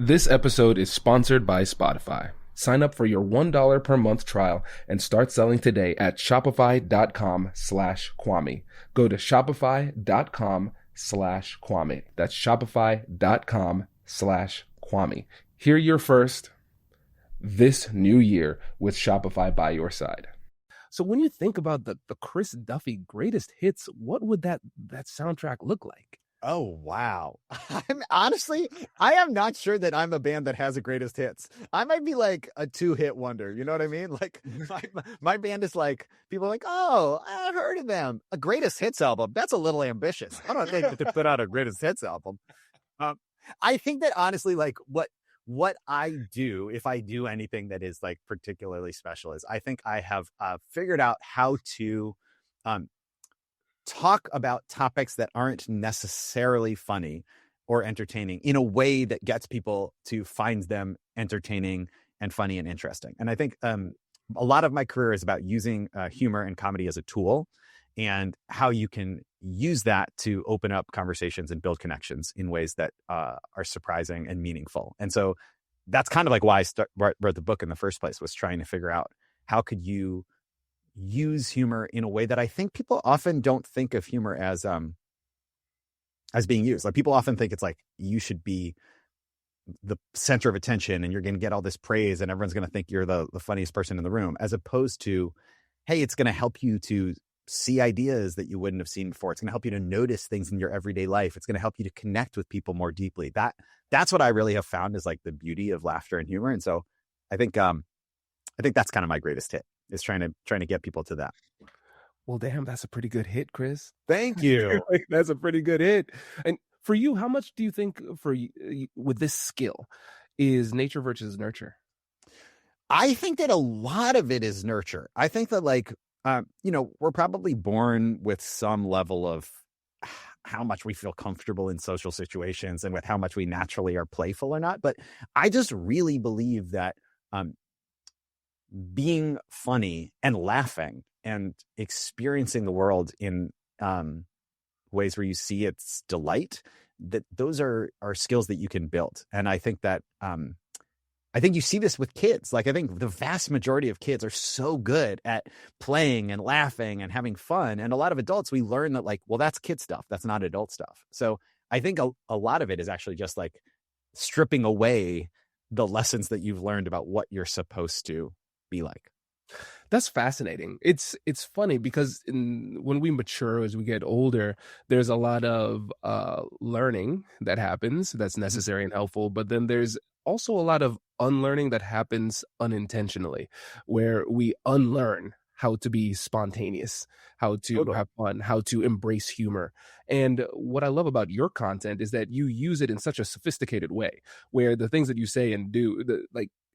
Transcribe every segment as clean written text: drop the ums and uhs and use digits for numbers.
This episode is sponsored by Spotify. Sign up for your $1 per month trial and start selling today at shopify.com/Kwame. Go to shopify.com/Kwame. That's shopify.com/Kwame. Hear your first this new year with Shopify by your side. So when you think about the Chris Duffy greatest hits, what would that soundtrack look like? Oh, wow. I am not sure that I'm a band that has a greatest hits. I might be like a 2-hit wonder. You know what I mean? Like my band is like, people are like, oh, I've heard of them. A greatest hits album. That's a little ambitious. I don't think that they put out a greatest hits album. I think that honestly, like what I do, if I do anything that is like particularly special, is I think I have figured out how to talk about topics that aren't necessarily funny or entertaining in a way that gets people to find them entertaining and funny and interesting. And I think a lot of my career is about using humor and comedy as a tool, and how you can use that to open up conversations and build connections in ways that are surprising and meaningful. And so that's kind of like why I wrote the book in the first place, was trying to figure out how could you use humor in a way that I think people often don't think of humor as being used. Like, people often think it's like you should be the center of attention and you're going to get all this praise and everyone's going to think you're the funniest person in the room, as opposed to, hey, it's going to help you to see ideas that you wouldn't have seen before. It's going to help you to notice things in your everyday life. It's going to help you to connect with people more deeply. That's what I really have found is like the beauty of laughter and humor. And so I think that's kind of my greatest hit, is trying to get people to that. Well, damn, that's a pretty good hit, Chris. Thank you. That's a pretty good hit. And for you, how much do you think with this skill is nature versus nurture? I think that a lot of it is nurture. I think that we're probably born with some level of how much we feel comfortable in social situations and with how much we naturally are playful or not. But I just really believe that being funny and laughing and experiencing the world in ways where you see its delight, that those are skills that you can build. And I think that I think you see this with kids. Like, I think the vast majority of kids are so good at playing and laughing and having fun. And a lot of adults, we learn that, like, well, that's kid stuff. That's not adult stuff. So I think a lot of it is actually just like stripping away the lessons that you've learned about what you're supposed to be like. That's fascinating. It's funny because when we mature, as we get older, there's a lot of learning that happens that's necessary and helpful. But then there's also a lot of unlearning that happens unintentionally, where we unlearn how to be spontaneous, how to have fun, how to embrace humor. And what I love about your content is that you use it in such a sophisticated way, where the things that you say and do,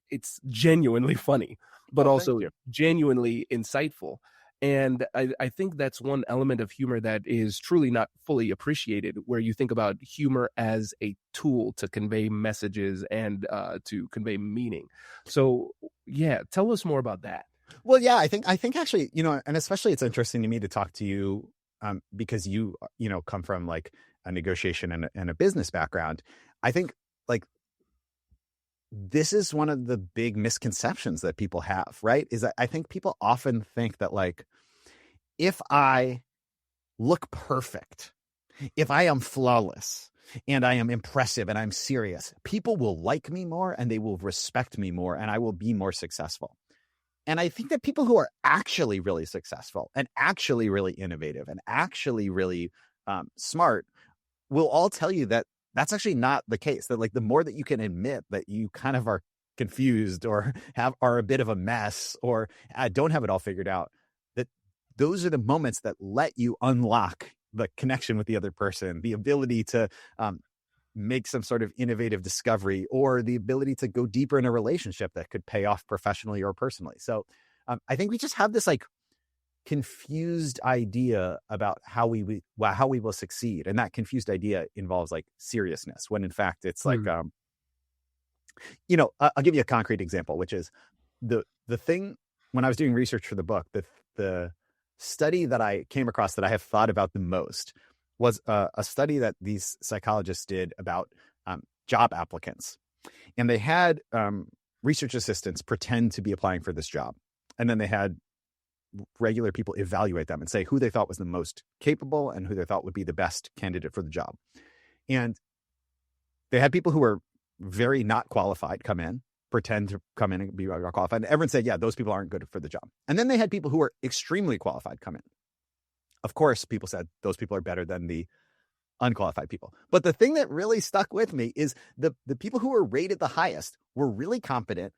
it's genuinely funny, but also genuinely insightful. And I think that's one element of humor that is truly not fully appreciated, where you think about humor as a tool to convey messages and to convey meaning. So, yeah, tell us more about that. Well, yeah, I think actually, and especially it's interesting to me to talk to you because you come from like a negotiation and a business background. I think like this is one of the big misconceptions that people have, right? Is that I think people often think that, like, if I look perfect, if I am flawless and I am impressive and I'm serious, people will like me more and they will respect me more and I will be more successful. And I think that people who are actually really successful and actually really innovative and actually really smart will all tell you that that's actually not the case. That, like, the more that you can admit that you kind of are confused or are a bit of a mess or don't have it all figured out, that those are the moments that let you unlock the connection with the other person, the ability to make some sort of innovative discovery, or the ability to go deeper in a relationship that could pay off professionally or personally. So I think we just have this like confused idea about how we will succeed, and that confused idea involves like seriousness, when in fact it's like I'll give you a concrete example, which is the thing when I was doing research for the book, the study that I came across that I have thought about the most was a study that these psychologists did about job applicants. And they had research assistants pretend to be applying for this job. And then they had regular people evaluate them and say who they thought was the most capable and who they thought would be the best candidate for the job. And they had people who were very not qualified come in, pretend to come in and be qualified. And everyone said, yeah, those people aren't good for the job. And then they had people who were extremely qualified come in. Of course, people said those people are better than the unqualified people. But the thing that really stuck with me is the people who were rated the highest were really competent,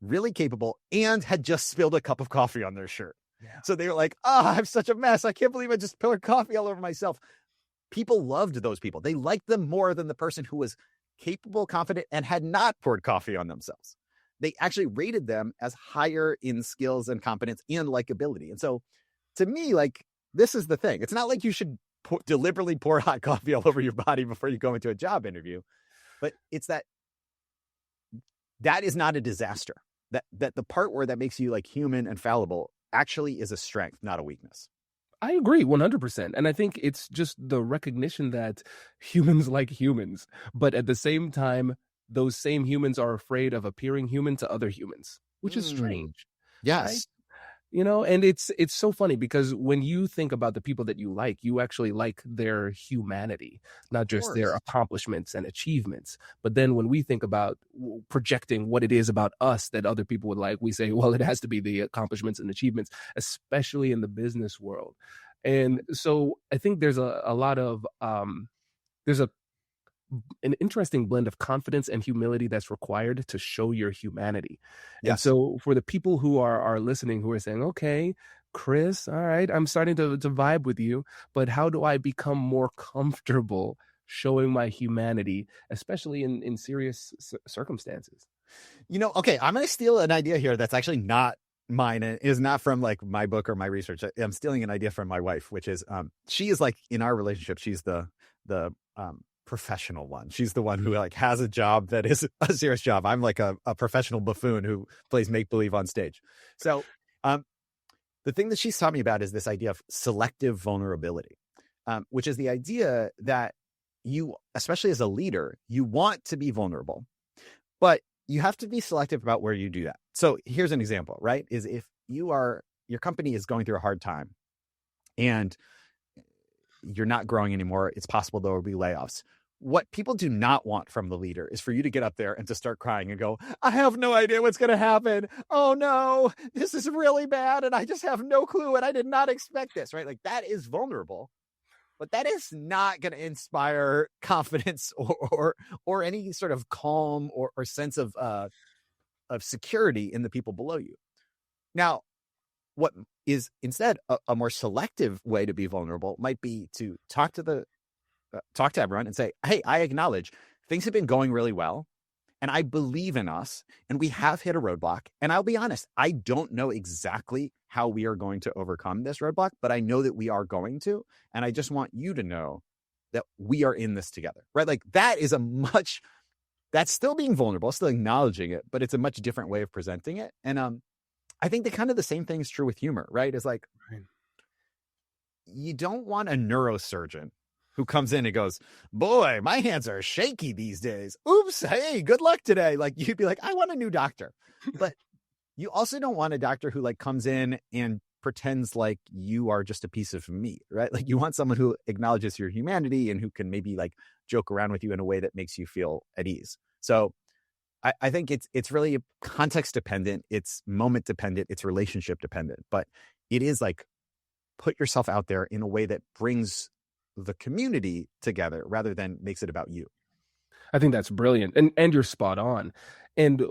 really capable, and had just spilled a cup of coffee on their shirt. Yeah. So they were like, I'm such a mess. I can't believe I just spilled coffee all over myself. People loved those people. They liked them more than the person who was capable, confident, and had not poured coffee on themselves. They actually rated them as higher in skills and competence and likability. And so to me, like, this is the thing. It's not like you should deliberately pour hot coffee all over your body before you go into a job interview, but it's that is not a disaster. That the part where that makes you like human and fallible actually is a strength, not a weakness. I agree 100%. And I think it's just the recognition that humans like humans, but at the same time, those same humans are afraid of appearing human to other humans, which is strange. Yes. Right? You know, and it's so funny because when you think about the people that you actually like their humanity, not just their accomplishments and achievements. But then when we think about projecting what it is about us that other people would like, we say, well, it has to be the accomplishments and achievements, especially in the business world. And so I think there's a lot of there's an interesting blend of confidence and humility that's required to show your humanity. Yes. And so for the people who are listening, who are saying, okay, Chris, all right, I'm starting to vibe with you, but how do I become more comfortable showing my humanity, especially in serious circumstances? You know, okay, I'm going to steal an idea here that's actually not mine. It is not from like my book or my research. I'm stealing an idea from my wife, which is she is like, in our relationship, she's the professional one. She's the one who like has a job that is a serious job. I'm like a professional buffoon who plays make-believe on stage. So the thing that she's taught me about is this idea of selective vulnerability, which is the idea that you, especially as a leader, you want to be vulnerable, but you have to be selective about where you do that. So here's an example, right? Is if your company is going through a hard time and you're not growing anymore, it's possible there will be layoffs. What people do not want from the leader is for you to get up there and to start crying and go, I have no idea what's going to happen. Oh no, this is really bad. And I just have no clue. And I did not expect this, right? Like that is vulnerable, but that is not going to inspire confidence or any sort of calm or sense of security in the people below you. Now, what is instead a more selective way to be vulnerable might be to talk to everyone and say, hey, I acknowledge things have been going really well and I believe in us and we have hit a roadblock. And I'll be honest, I don't know exactly how we are going to overcome this roadblock, but I know that we are going to. And I just want you to know that we are in this together, right? Like that is that's still being vulnerable, still acknowledging it, but it's a much different way of presenting it. And I think the same thing is true with humor, right? It's like, you don't want a neurosurgeon who comes in and goes, boy, my hands are shaky these days. Oops, hey, good luck today. Like you'd be like, I want a new doctor. But you also don't want a doctor who like comes in and pretends like you are just a piece of meat, right? Like you want someone who acknowledges your humanity and who can maybe like joke around with you in a way that makes you feel at ease. So I think it's really context dependent. It's moment dependent. It's relationship dependent. But it is like put yourself out there in a way that brings the community together rather than makes it about you. I think that's brilliant. And you're spot on. And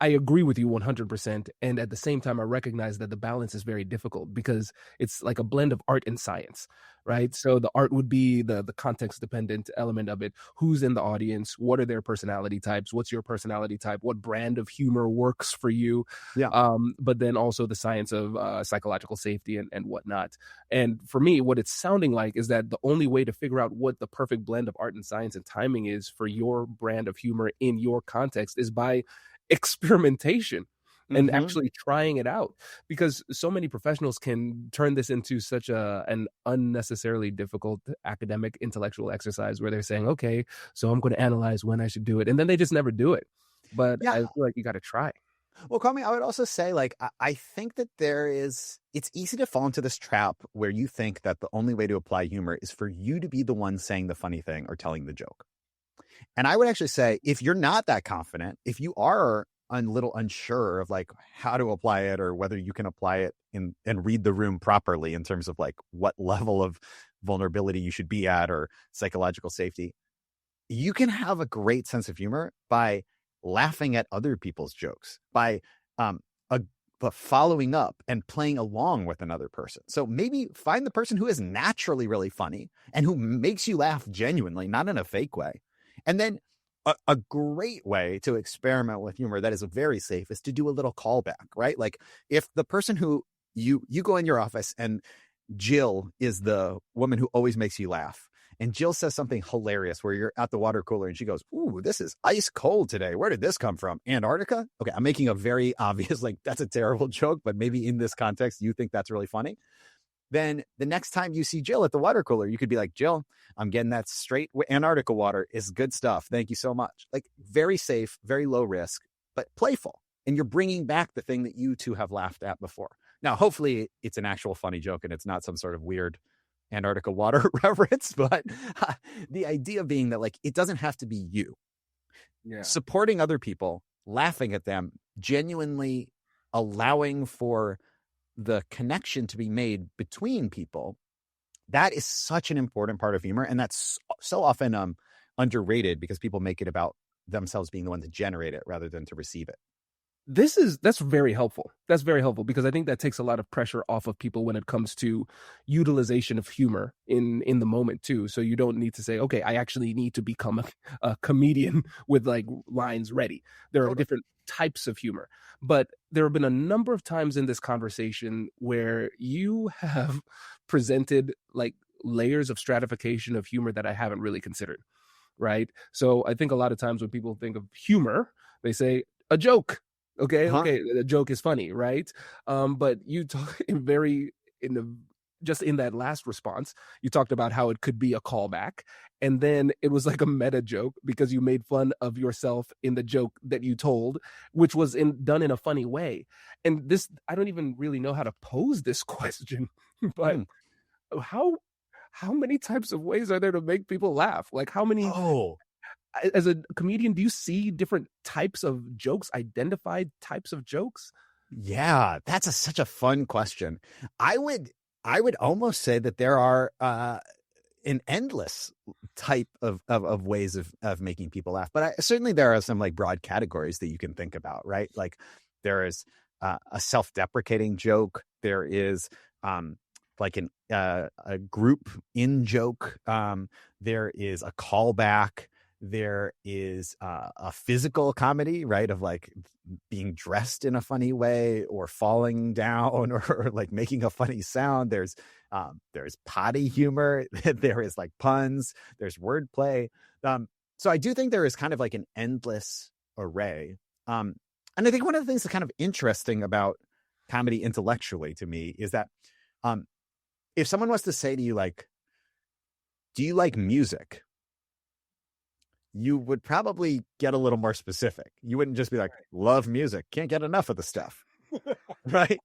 I agree with you 100%. And at the same time, I recognize that the balance is very difficult because it's like a blend of art and science, right? So the art would be the context dependent element of it. Who's in the audience? What are their personality types? What's your personality type? What brand of humor works for you? Yeah. But then also the science of psychological safety and whatnot. And for me, what it's sounding like is that the only way to figure out what the perfect blend of art and science and timing is for your brand of humor in your context is by experimentation, and Mm-hmm. actually trying it out, because so many professionals can turn this into such an unnecessarily difficult academic intellectual exercise where they're saying, okay, so I'm going to analyze when I should do it, and then they just never do it. But Yeah. I feel like you got to try. Well, Kwame, I would also say, like, I think that it's easy to fall into this trap where you think that the only way to apply humor is for you to be the one saying the funny thing or telling the joke. And I would actually say, if you're not that confident, if you are a little unsure of like how to apply it or whether you can apply it and read the room properly in terms of like what level of vulnerability you should be at or psychological safety, you can have a great sense of humor by laughing at other people's jokes, by um, a, following up and playing along with another person. So maybe find the person who is naturally really funny and who makes you laugh genuinely, not in a fake way. And then a great way to experiment with humor that is very safe is to do a little callback, right? Like if the person who you go in your office and Jill is the woman who always makes you laugh. And Jill says something hilarious where you're at the water cooler and she goes, "Ooh, this is ice cold today. Where did this come from? Antarctica?" Okay, I'm making a very obvious, like, that's a terrible joke, but maybe in this context, you think that's really funny. Then the next time you see Jill at the water cooler, you could be like, "Jill, I'm getting that straight Antarctica water. Is good stuff. Thank you so much." Like very safe, very low risk, but playful. And you're bringing back the thing that you two have laughed at before. Now, hopefully it's an actual funny joke and it's not some sort of weird Antarctica water reference, but the idea being that like, it doesn't have to be you. Yeah. Supporting other people, laughing at them, genuinely allowing for the connection to be made between people, that is such an important part of humor. And that's so often underrated because people make it about themselves being the one to generate it rather than to receive it. That's very helpful. That's very helpful because I think that takes a lot of pressure off of people when it comes to utilization of humor in the moment too. So you don't need to say, okay, I actually need to become a comedian with like lines ready. There are different types of humor, but there have been a number of times in this conversation where you have presented like layers of stratification of humor that I haven't really considered. Right. So I think a lot of times when people think of humor, they say a joke. Okay, the joke is funny, right? But you talk just in that last response, you talked about how it could be a callback, and then it was like a meta joke because you made fun of yourself in the joke that you told, which was done in a funny way. And this, I don't even really know how to pose this question, but how many types of ways are there to make people laugh? Like how many? As a comedian, do you see different types of jokes, identified types of jokes? Yeah, that's such a fun question. I would almost say that there are an endless type of ways of making people laugh. But certainly there are some like broad categories that you can think about, right? Like there is a self-deprecating joke. There is like a group in joke. There is a callback. There is a physical comedy, right? Of like being dressed in a funny way or falling down or like making a funny sound. There's potty humor. There is like puns. There's wordplay. So I do think there is kind of like an endless array. And I think one of the things that's kind of interesting about comedy intellectually to me is that if someone was to say to you, like, "Do you like music?" you would probably get a little more specific. You wouldn't just be like, "Love music, can't get enough of the stuff." Right?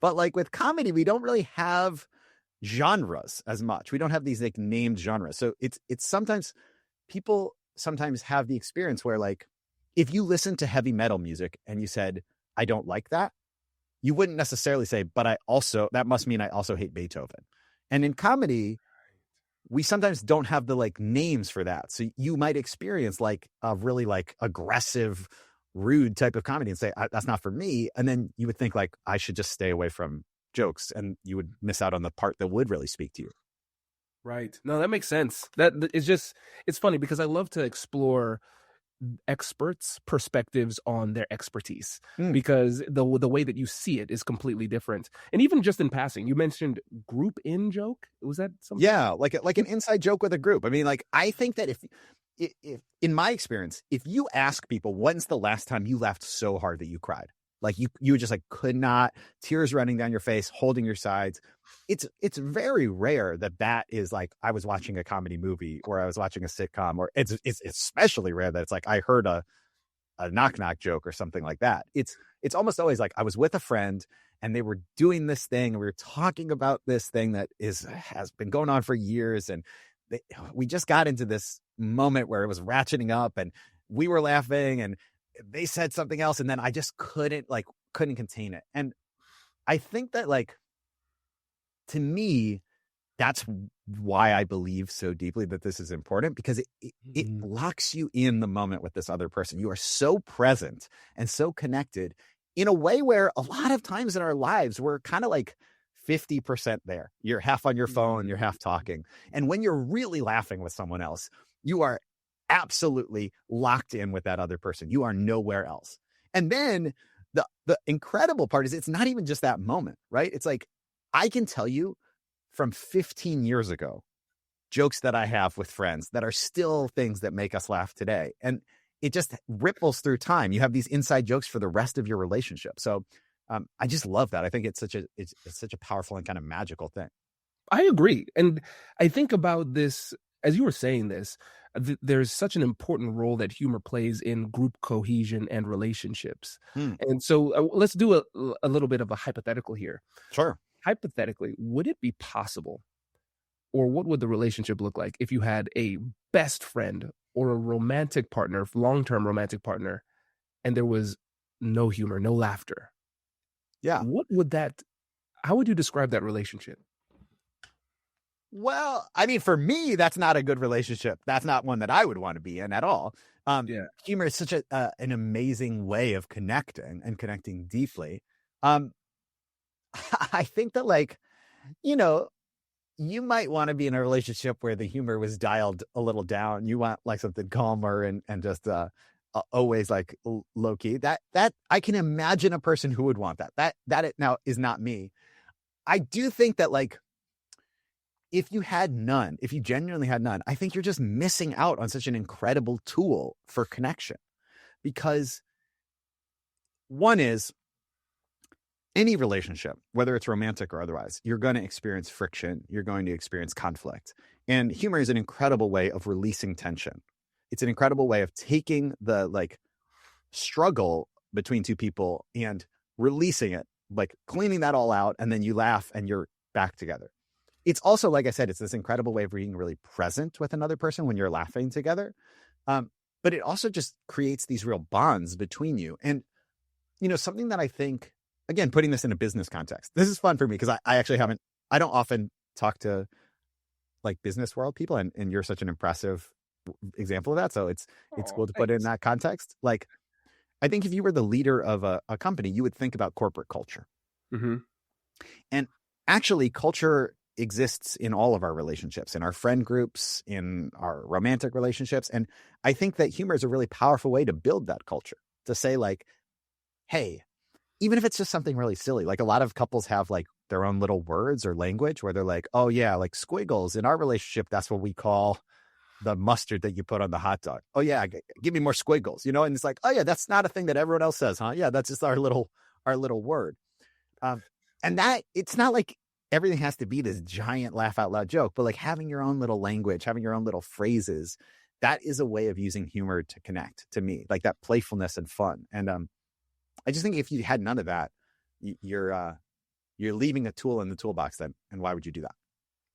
But like with comedy, we don't really have genres as much. We don't have these like named genres. So it's sometimes people sometimes have the experience where like if you listen to heavy metal music and you said, "I don't like that," you wouldn't necessarily say, "But that must mean I also hate Beethoven." And in comedy, we sometimes don't have the like names for that. So you might experience like a really like aggressive, rude type of comedy and say, "That's not for me." And then you would think like, I should just stay away from jokes, and you would miss out on the part that would really speak to you. Right. No, that makes sense. That it's funny because I love to explore experts' perspectives on their expertise because the way that you see it is completely different. And even just in passing, you mentioned group in joke. Was that something? Yeah, like an inside joke with a group. I mean, like I think that if in my experience, if you ask people when's the last time you laughed so hard that you cried, Like you just like could not, tears running down your face, holding your sides. It's very rare that is like, I was watching a comedy movie or I was watching a sitcom, or it's especially rare that it's like I heard a knock knock joke or something like that. It's almost always like I was with a friend and they were doing this thing and we were talking about this thing that has been going on for years, and we just got into this moment where it was ratcheting up and we were laughing and they said something else, and then I just couldn't contain it. And I think that, like, to me, that's why I believe so deeply that this is important, because it locks you in the moment with this other person. You are so present and so connected in a way where a lot of times in our lives, we're kind of like 50% there. You're half on your phone, you're half talking. And when you're really laughing with someone else, you are absolutely locked in with that other person. You are nowhere else. And then the incredible part is it's not even just that moment, right? It's like, I can tell you from 15 years ago, jokes that I have with friends that are still things that make us laugh today. And it just ripples through time. You have these inside jokes for the rest of your relationship. So I just love that. I think it's such a powerful and kind of magical thing. I agree. And I think about this, as you were saying this, there's such an important role that humor plays in group cohesion and relationships. And so let's do a little bit of a hypothetical here. Sure. Hypothetically, would it be possible, or what would the relationship look like if you had a best friend or a romantic partner, long-term romantic partner, and there was no humor, no laughter? Yeah. How would you describe that relationship? Well, I mean, for me, that's not a good relationship. That's not one that I would want to be in at all. Humor is such an amazing way of connecting and connecting deeply. I think that, like, you might want to be in a relationship where the humor was dialed a little down. You want like something calmer and just always like low key. That I can imagine a person who would want that. That it now is not me. I do think that, like, if you genuinely had none, I think you're just missing out on such an incredible tool for connection. Because one is, any relationship, whether it's romantic or otherwise, you're going to experience friction. You're going to experience conflict. And humor is an incredible way of releasing tension. It's an incredible way of taking the, like, struggle between two people and releasing it, like cleaning that all out. And then you laugh and you're back together. It's also, like I said, it's this incredible way of being really present with another person when you're laughing together. But it also just creates these real bonds between you. And, something that I think, again, putting this in a business context, this is fun for me because I actually I don't often talk to, like, business world people, and you're such an impressive example of that. So it's cool to put it in that context. Like, I think if you were the leader of a company, you would think about corporate culture. Mm-hmm. And actually, culture exists in all of our relationships, in our friend groups, in our romantic relationships. And I think that humor is a really powerful way to build that culture, to say, like, hey, even if it's just something really silly, like a lot of couples have like their own little words or language where they're like, oh yeah, like squiggles in our relationship, that's what we call the mustard that you put on the hot dog. Oh yeah, give me more squiggles, and it's like, oh yeah, that's not a thing that everyone else says, huh? Yeah, that's just our little word. And that, it's not like everything has to be this giant laugh out loud joke, but like having your own little language, having your own little phrases, that is a way of using humor to connect, to me, like that playfulness and fun. And I just think if you had none of that, you're leaving a tool in the toolbox then. And why would you do that?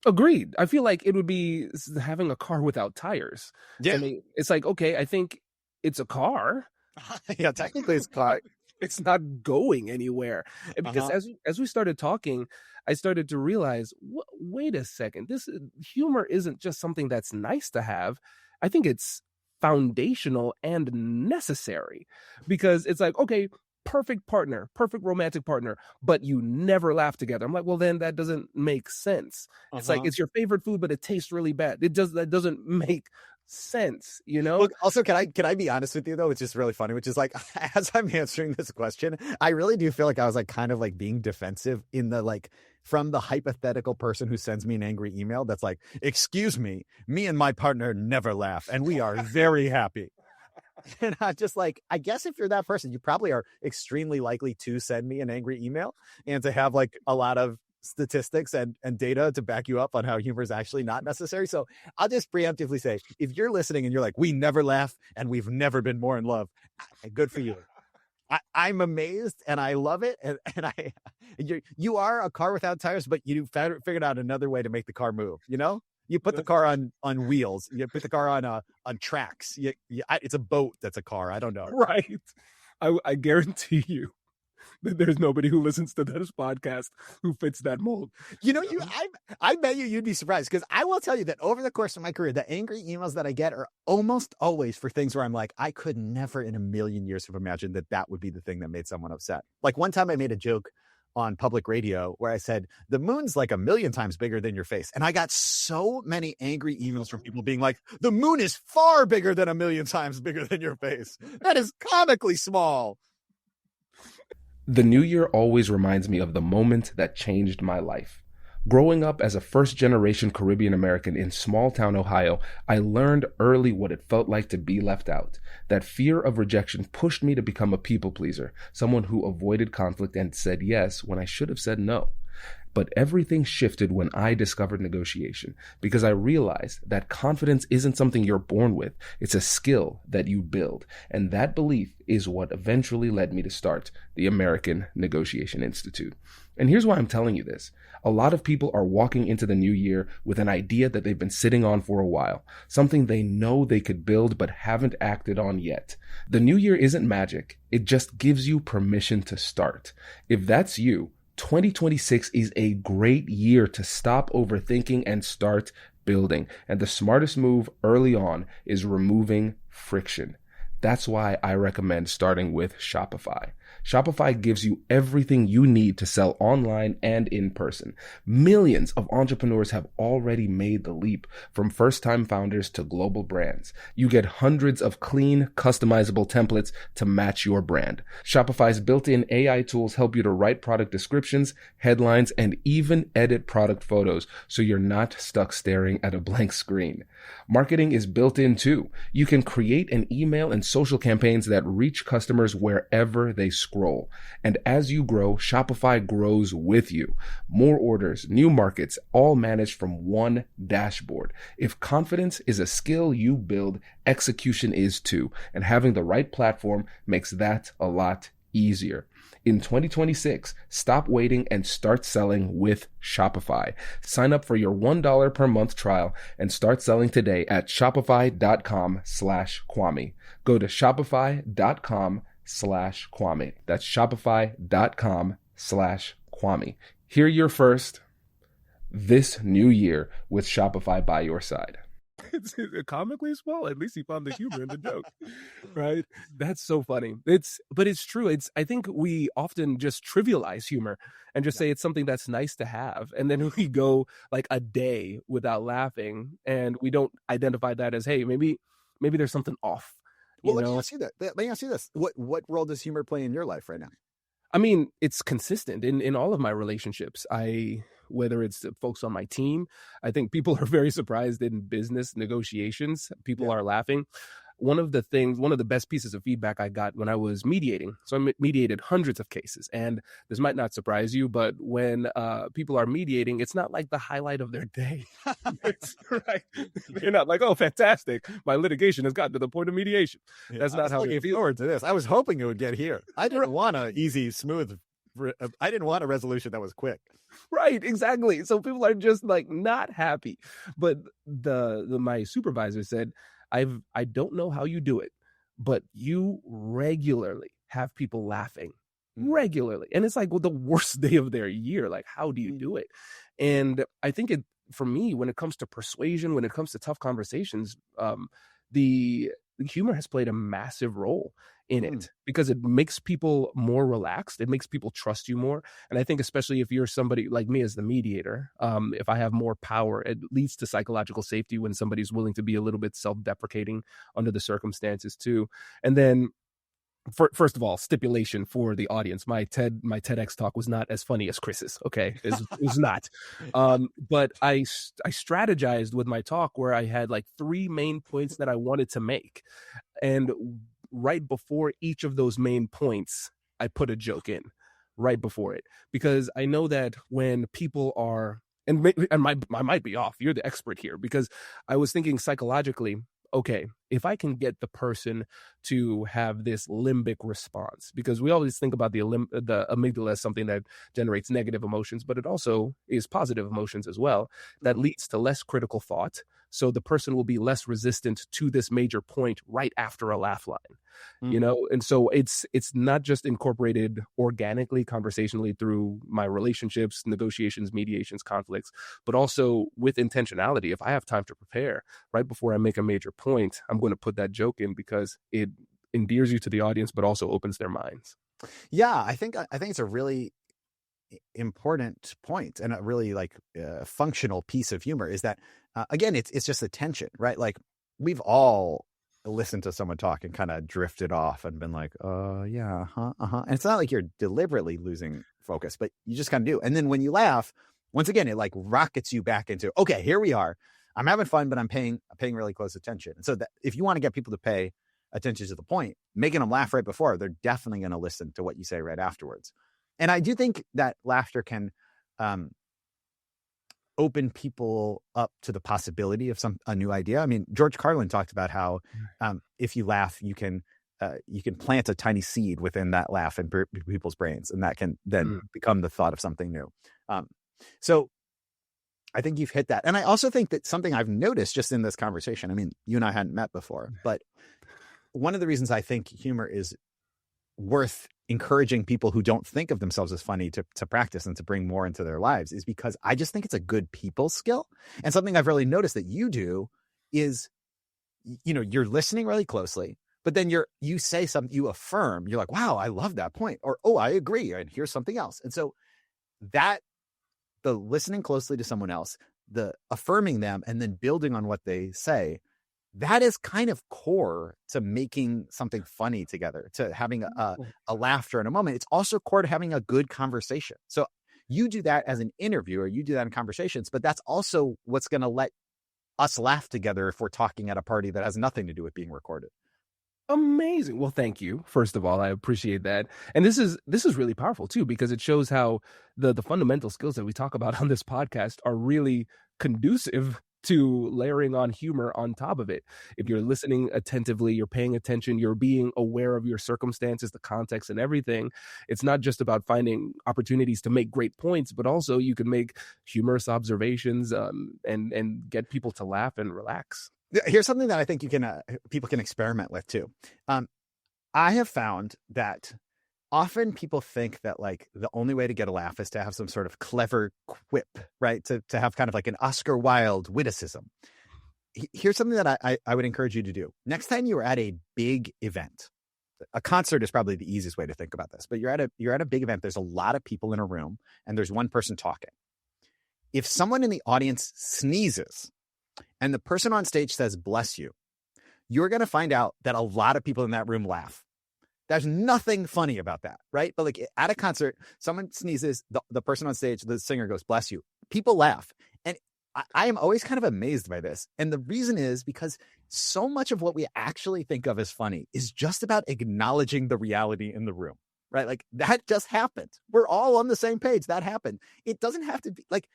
Agreed. I feel like it would be having a car without tires. Yeah. I mean, it's like, okay, I think it's a car. Yeah, technically it's a car. It's not going anywhere. Because as we started talking, I started to realize, wait a second, this humor isn't just something that's nice to have. I think it's foundational and necessary, because it's like, okay, perfect partner, perfect romantic partner, but you never laugh together. I'm like, well, then that doesn't make sense. It's like, it's your favorite food, but it tastes really bad. That doesn't make sense, Look, also, can I be honest with you though? It's just really funny, which is like, as I'm answering this question, I really do feel like I was like kind of like being defensive in the, like, from the hypothetical person who sends me an angry email that's like, excuse me and my partner never laugh and we are very happy. And I'm just like, I guess if you're that person, you probably are extremely likely to send me an angry email and to have like a lot of statistics and data to back you up on how humor is actually not necessary. So I'll just preemptively say, if you're listening and you're like, we never laugh and we've never been more in love, good for you. I'm amazed and I love it. And you are a car without tires, but you figured out another way to make the car move. You know, you put the car on wheels. You put the car on tracks. It's a boat that's a car. I don't know. Right. I guarantee you that there's nobody who listens to this podcast who fits that mold. You know, I bet you'd be surprised, because I will tell you that over the course of my career, the angry emails that I get are almost always for things where I'm like, I could never in a million years have imagined that would be the thing that made someone upset. Like one time I made a joke on public radio where I said, the moon's like 1,000,000 times bigger than your face. And I got so many angry emails from people being like, the moon is far bigger than 1,000,000 times bigger than your face. That is comically small. The new year always reminds me of the moment that changed my life. Growing up as a first-generation Caribbean American in small-town Ohio, I learned early what it felt like to be left out. That fear of rejection pushed me to become a people pleaser, someone who avoided conflict and said yes when I should have said no. But everything shifted when I discovered negotiation, because I realized that confidence isn't something you're born with. It's a skill that you build. And that belief is what eventually led me to start the American Negotiation Institute. And here's why I'm telling you this. A lot of people are walking into the new year with an idea that they've been sitting on for a while, something they know they could build but haven't acted on yet. The new year isn't magic. It just gives you permission to start. If that's you, 2026 is a great year to stop overthinking and start building. And the smartest move early on is removing friction. That's why I recommend starting with Shopify. Shopify gives you everything you need to sell online and in person. Millions of entrepreneurs have already made the leap, from first-time founders to global brands. You get hundreds of clean, customizable templates to match your brand. Shopify's built-in AI tools help you to write product descriptions, headlines, and even edit product photos, so you're not stuck staring at a blank screen. Marketing is built in too. You can create an email and social campaigns that reach customers wherever they scroll. And as you grow, Shopify grows with you. More orders, new markets, all managed from one dashboard. If confidence is a skill you build, execution is too. And having the right platform makes that a lot easier. In 2026, stop waiting and start selling with Shopify. Sign up for your $1 per month trial and start selling today at shopify.com/Kwame. Go to shopify.com/Kwame. That's shopify.com/Kwame. Hear your first this new year with Shopify by your side. It's comically small. At least he found the humor in the joke, right? That's so funny. But it's true. I think we often just trivialize humor and just say it's something that's nice to have, and then we go like a day without laughing, and we don't identify that as, hey, maybe there's something off. Well, let me ask you that. Let me ask you this: what role does humor play in your life right now? I mean, it's consistent in all of my relationships. Whether it's the folks on my team, I think people are very surprised in business negotiations. People are laughing. One of the best pieces of feedback I got when I was mediating. So I mediated hundreds of cases, and this might not surprise you, but when people are mediating, it's not like the highlight of their day. Right? They're not like, oh, fantastic, my litigation has gotten to the point of mediation. That's not how it feels. Forward to this. I was hoping it would get here. I didn't want an easy, smooth. I didn't want a resolution that was quick. Right, exactly. So people are just like not happy. But my supervisor said, I don't know how you do it, but you regularly have people laughing. Regularly. And it's like, well, the worst day of their year. Like, how do you do it? And I think for me, when it comes to persuasion, when it comes to tough conversations, the humor has played a massive role in it, because it makes people more relaxed. It makes people trust you more. And I think especially if you're somebody like me as the mediator, if I have more power, it leads to psychological safety when somebody's willing to be a little bit self-deprecating under the circumstances too. And then First of all, stipulation for the audience: my TEDx talk was not as funny as Chris's. Okay, it was not. But I strategized with my talk where I had like 3 main points that I wanted to make, and right before each of those main points, I put a joke in right before it, because I know that when people are, and I might be off. You're the expert here, because I was thinking psychologically, okay, if I can get the person to have this limbic response, because we always think about the amygdala as something that generates negative emotions, but it also is positive emotions as well, that leads to less critical thought. So the person will be less resistant to this major point right after a laugh line, and so it's not just incorporated organically, conversationally through my relationships, negotiations, mediations, conflicts, but also with intentionality. If I have time to prepare right before I make a major point, I'm going to put that joke in, because it endears you to the audience, but also opens their minds. Yeah, I think it's a really important point, and a really like functional piece of humor is that again, it's just attention, right? Like we've all listened to someone talk and kind of drifted off and been like, yeah, and it's not like you're deliberately losing focus, but you just kind of do. And then when you laugh, once again, it like rockets you back into, okay, here we are. I'm having fun, but I'm paying really close attention. And so that if you want to get people to pay attention to the point, making them laugh right before, they're definitely going to listen to what you say right afterwards. And I do think that laughter can open people up to the possibility of a new idea. I mean, George Carlin talked about how if you laugh, you can plant a tiny seed within that laugh in people's brains, and that can then become the thought of something new. So I think you've hit that. And I also think that something I've noticed just in this conversation, I mean, you and I hadn't met before, but one of the reasons I think humor is worth encouraging people who don't think of themselves as funny to practice and to bring more into their lives is because I just think it's a good people skill. And something I've really noticed that you do is, you're listening really closely, but then you say something, you affirm, you're like, wow, I love that point, or, oh, I agree, and here's something else. And so that the listening closely to someone else, the affirming them, and then building on what they say, that is kind of core to making something funny together, to having a laughter in a moment. It's also core to having a good conversation. So you do that as an interviewer, you do that in conversations, but that's also what's going to let us laugh together if we're talking at a party that has nothing to do with being recorded. Amazing. Well, thank you. First of all, I appreciate that. And this is really powerful too, because it shows how the fundamental skills that we talk about on this podcast are really conducive to layering on humor on top of it. If you're listening attentively, you're paying attention, you're being aware of your circumstances, the context, and everything. It's not just about finding opportunities to make great points, but also you can make humorous observations and get people to laugh and relax. Here's something that I think people can experiment with too. I have found that often people think that like the only way to get a laugh is to have some sort of clever quip, right? To have kind of like an Oscar Wilde witticism. Here's something that I would encourage you to do. Next time you're at a big event, a concert is probably the easiest way to think about this, but you're at a big event. There's a lot of people in a room and there's one person talking. If someone in the audience sneezes and the person on stage says, "Bless you," you're going to find out that a lot of people in that room laugh. There's nothing funny about that, right? But like at a concert, someone sneezes, the person on stage, the singer goes, "Bless you." People laugh. And I am always kind of amazed by this. And the reason is because so much of what we actually think of as funny is just about acknowledging the reality in the room, right? Like that just happened. We're all on the same page. That happened. It doesn't have to be like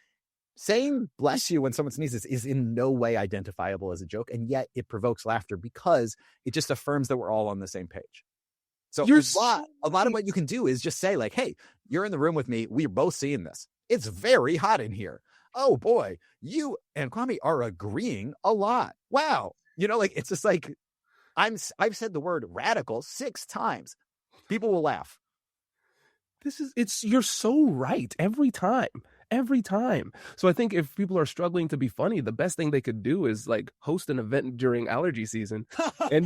saying "bless you" when someone sneezes is in no way identifiable as a joke. And yet it provokes laughter because it just affirms that we're all on the same page. So a lot of what you can do is just say like, "Hey, you're in the room with me. We're both seeing this. It's very hot in here. Oh boy, you and Kwame are agreeing a lot. Wow." Like it's just like, I've said the word radical 6 times. People will laugh. You're so right every time. So I think if people are struggling to be funny, the best thing they could do is like host an event during allergy season and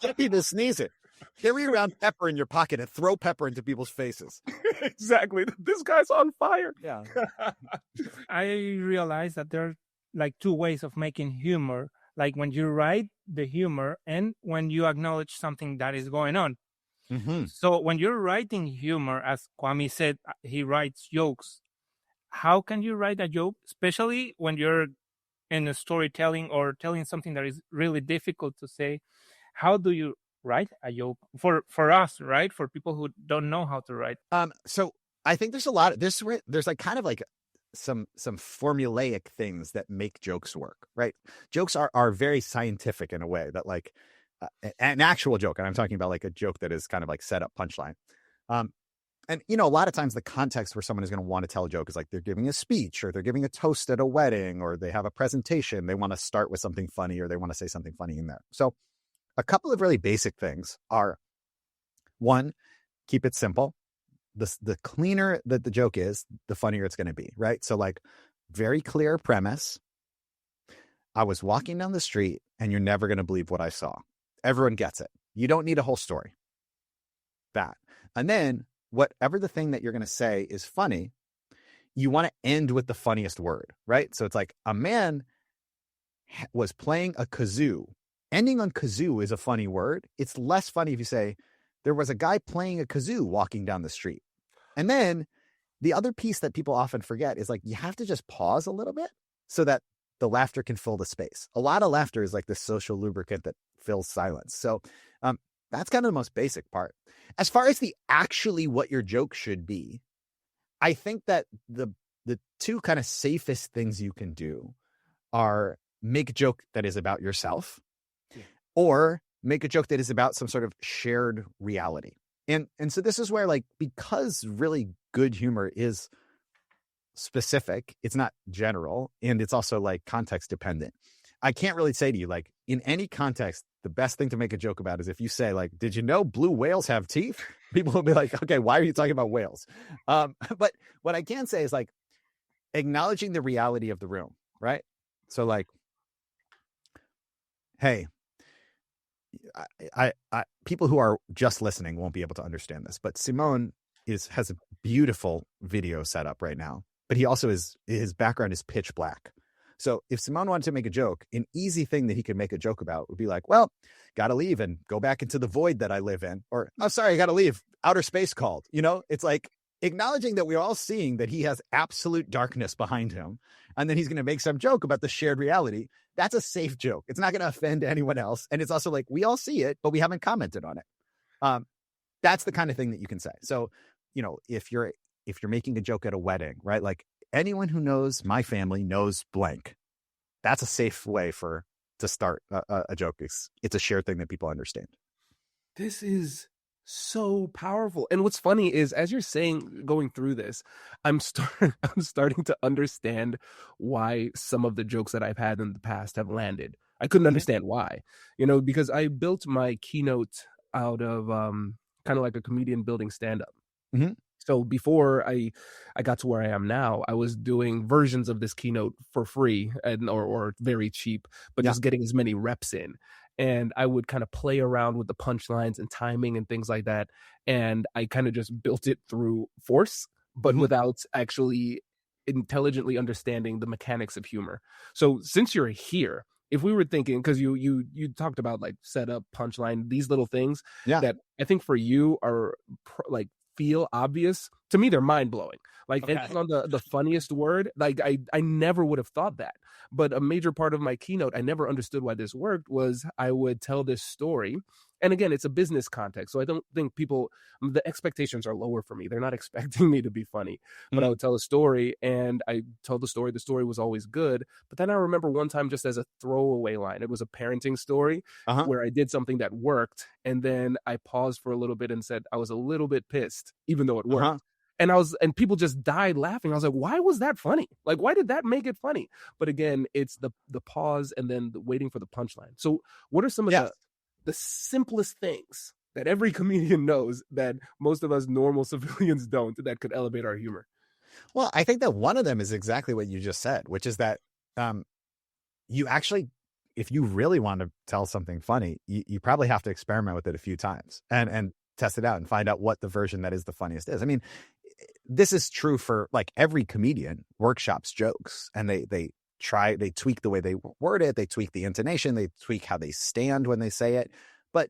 get people to sneeze it. Carry around pepper in your pocket and throw pepper into people's faces. Exactly. This guy's on fire. Yeah. I realized that there are like 2 ways of making humor, like when you write the humor and when you acknowledge something that is going on. Mm-hmm. So when you're writing humor, as Kwame said, he writes jokes. How can you write a joke, especially when you're in a storytelling or telling something that is really difficult to say? How do you write a joke for us, right? For people who don't know how to write. So I think there's a lot of there's like kind of like some formulaic things that make jokes work, right? Jokes are very scientific in a way that like an actual joke, and I'm talking about like a joke that is kind of like set up punchline. And a lot of times the context where someone is going to want to tell a joke is like they're giving a speech or they're giving a toast at a wedding or they have a presentation. They want to start with something funny or they want to say something funny in there. So a couple of really basic things are, one, keep it simple. The cleaner that the joke is, the funnier it's going to be, right? So like very clear premise. I was walking down the street and you're never going to believe what I saw. Everyone gets it. You don't need a whole story. That. And then whatever the thing that you're going to say is funny, you want to end with the funniest word, right? So it's like a man was playing a kazoo. Ending on kazoo is a funny word. It's less funny if you say, there was a guy playing a kazoo walking down the street. And then the other piece that people often forget is like, you have to just pause a little bit so that the laughter can fill the space. A lot of laughter is like the social lubricant that fills silence. So that's kind of the most basic part. As far as actually what your joke should be, I think that the two kind of safest things you can do are make a joke that is about yourself, or make a joke that is about some sort of shared reality. And so this is where, like, because really good humor is specific, it's not general, and it's also like context dependent. I can't really say to you, like, in any context, the best thing to make a joke about is if you say, like, did you know blue whales have teeth? People will be like, okay, why are you talking about whales? But what I can say is, like, acknowledging the reality of the room, right? So, like, hey, I people who are just listening won't be able to understand this, but Simone has a beautiful video set up right now, but he also his background is pitch black. So if Simone wanted to make a joke, an easy thing that he could make a joke about would be like, well, got to leave and go back into the void that I live in. Or, oh, sorry, I got to leave. Outer space called. It's like acknowledging that we're all seeing that he has absolute darkness behind him. And then he's going to make some joke about the shared reality. That's a safe joke. It's not going to offend anyone else. And it's also like, we all see it, but we haven't commented on it. That's the kind of thing that you can say. So, if you're making a joke at a wedding, right? Like, anyone who knows my family knows blank. That's a safe way to start a joke. It's a shared thing that people understand. This is so powerful. And what's funny is, as you're going through this, I'm starting to understand why some of the jokes that I've had in the past have landed. I couldn't understand why, because I built my keynote out of kind of like a comedian building stand-up. Mm-hmm. So before I got to where I am now, I was doing versions of this keynote for free or very cheap, but just getting as many reps in. And I would kind of play around with the punchlines and timing and things like that. And I kind of just built it through force, but without actually intelligently understanding the mechanics of humor. So since you're here, if we were thinking, because you talked about like setup, punchline, these little things that I think for you are like feel obvious, to me they're mind-blowing. Like on the funniest word, like I never would have thought that. But a major part of my keynote, I never understood why this worked, was I would tell this story. And again, it's a business context, so I don't think the expectations are lower for me. They're not expecting me to be funny. But I would tell a story, and I told the story. The story was always good. But then I remember one time, just as a throwaway line, it was a parenting story where I did something that worked, and then I paused for a little bit and said I was a little bit pissed, even though it worked. And people just died laughing. I was like, why was that funny? Like, why did that make it funny? But again, it's the pause and then the waiting for the punchline. So what are some of the simplest things that every comedian knows that most of us normal civilians don't, that could elevate our humor? Well, I think that one of them is exactly what you just said, which is that you actually, if you really want to tell something funny, you probably have to experiment with it a few times and test it out and find out what the version that is the funniest is. I mean, this is true for like every comedian workshops jokes, and they tweak the way they word it, they tweak the intonation, they tweak how they stand when they say it. But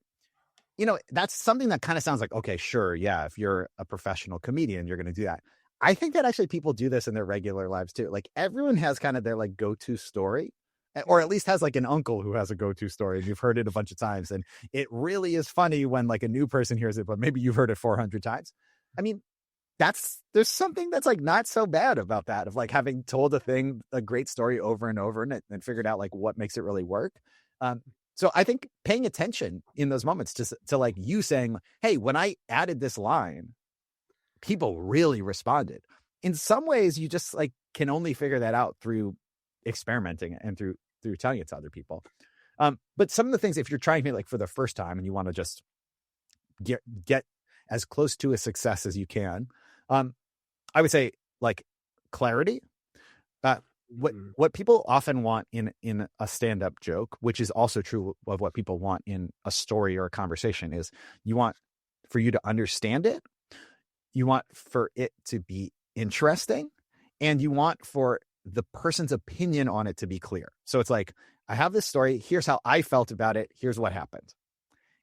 that's something that kind of sounds like, okay, sure. Yeah. If you're a professional comedian, you're going to do that. I think that actually people do this in their regular lives too. Like everyone has kind of their like go-to story, or at least has like an uncle who has a go-to story, and you've heard it a bunch of times. And it really is funny when like a new person hears it, but maybe you've heard it 400 times. I mean, there's something that's like not so bad about that, of like having told a great story over and over and figured out like what makes it really work. So I think paying attention in those moments to like you saying, hey, when I added this line, people really responded. In some ways, you just like can only figure that out through experimenting and through telling it to other people. But some of the things, if you're trying to like for the first time and you want to just get as close to a success as you can, I would say like clarity. What people often want in a stand-up joke, which is also true of what people want in a story or a conversation, is you want for you to understand it, you want for it to be interesting, and you want for the person's opinion on it to be clear. So it's like, I have this story, here's how I felt about it, here's what happened.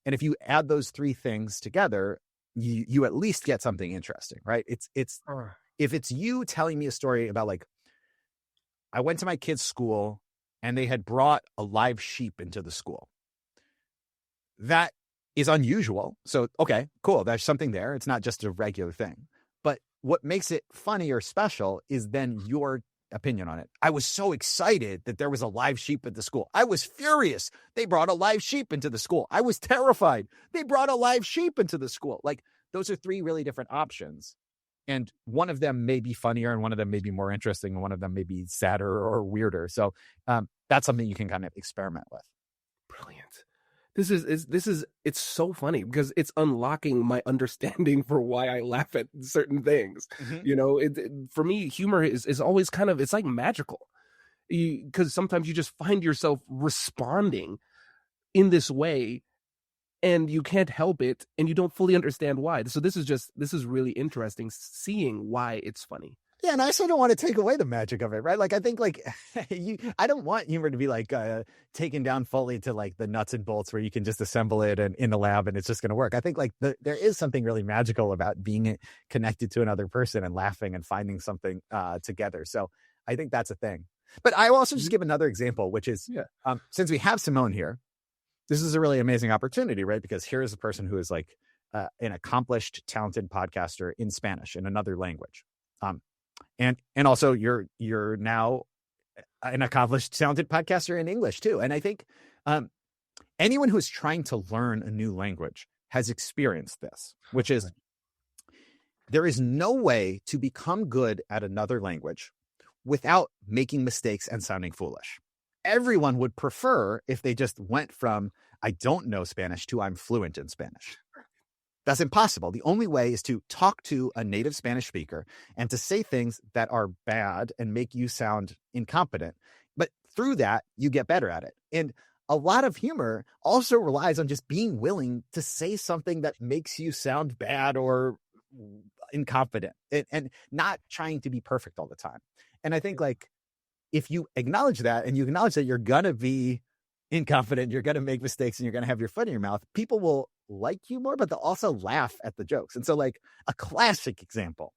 And if you add those three things together, you at least get something interesting, right? It's if it's you telling me a story about like, I went to my kid's school and they had brought a live sheep into the school. That is unusual. So, okay, cool. There's something there. It's not just a regular thing. But what makes it funny or special is then your opinion on it. I was so excited that there was a live sheep at the school. I was furious. They brought a live sheep into the school. I was terrified. They brought a live sheep into the school. Like, those are three really different options. And one of them may be funnier and one of them may be more interesting and one of them may be sadder or weirder. So that's something you can kind of experiment with. Brilliant. This is it's so funny because it's unlocking my understanding for why I laugh at certain things. Mm-hmm. For me, humor is always kind of, it's like magical, because sometimes you just find yourself responding in this way and you can't help it and you don't fully understand why. So this is really interesting, seeing why it's funny. Yeah, and I also don't want to take away the magic of it, right? Like, I think like I don't want humor to be like taken down fully to like the nuts and bolts where you can just assemble it and in the lab and it's just going to work. I think like there is something really magical about being connected to another person and laughing and finding something together. So I think that's a thing. But I will also just give another example, which is since we have Simone here, this is a really amazing opportunity, right? Because here is a person who is like an accomplished, talented podcaster in Spanish, in another language. And also you're now an accomplished, talented podcaster in English too. And I think anyone who is trying to learn a new language has experienced this, which is there is no way to become good at another language without making mistakes and sounding foolish. Everyone would prefer if they just went from I don't know Spanish to I'm fluent in Spanish. That's impossible. The only way is to talk to a native Spanish speaker and to say things that are bad and make you sound incompetent. But through that, you get better at it. And a lot of humor also relies on just being willing to say something that makes you sound bad or incompetent and not trying to be perfect all the time. And I think like if you acknowledge that and you acknowledge that you're going to be incompetent, you're going to make mistakes and you're going to have your foot in your mouth, people will like you more, but they'll also laugh at the jokes. And so like a classic example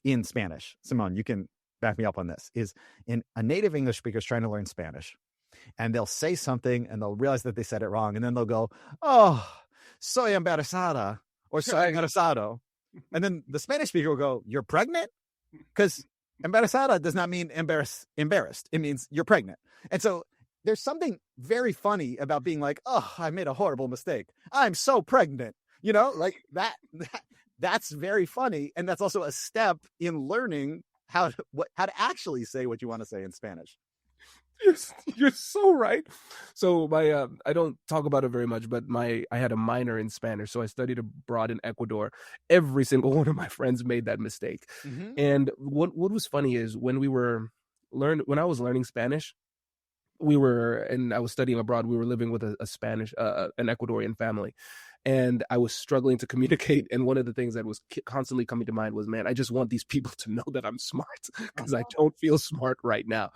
in Spanish, Simone, you can back me up on this, is in a native English speaker is trying to learn Spanish and they'll say something and they'll realize that they said it wrong. And then they'll go, oh, soy embarazada or soy embarazado. And then the Spanish speaker will go, you're pregnant? Because embarazada does not mean embarrassed. It means you're pregnant. And so there's something very funny about being like, oh, I made a horrible mistake. I'm so pregnant. Like that's very funny. And that's also a step in learning how to actually say what you want to say in Spanish. You're so right. So my I don't talk about it very much, but I had a minor in Spanish, so I studied abroad in Ecuador. Every single one of my friends made that mistake. Mm-hmm. And what was funny is when I was learning Spanish, and I was studying abroad, we were living with a Spanish, an Ecuadorian family. and I was struggling to communicate. And one of the things that was constantly coming to mind was, man, I just want these people to know that I'm smart because I don't feel smart right now.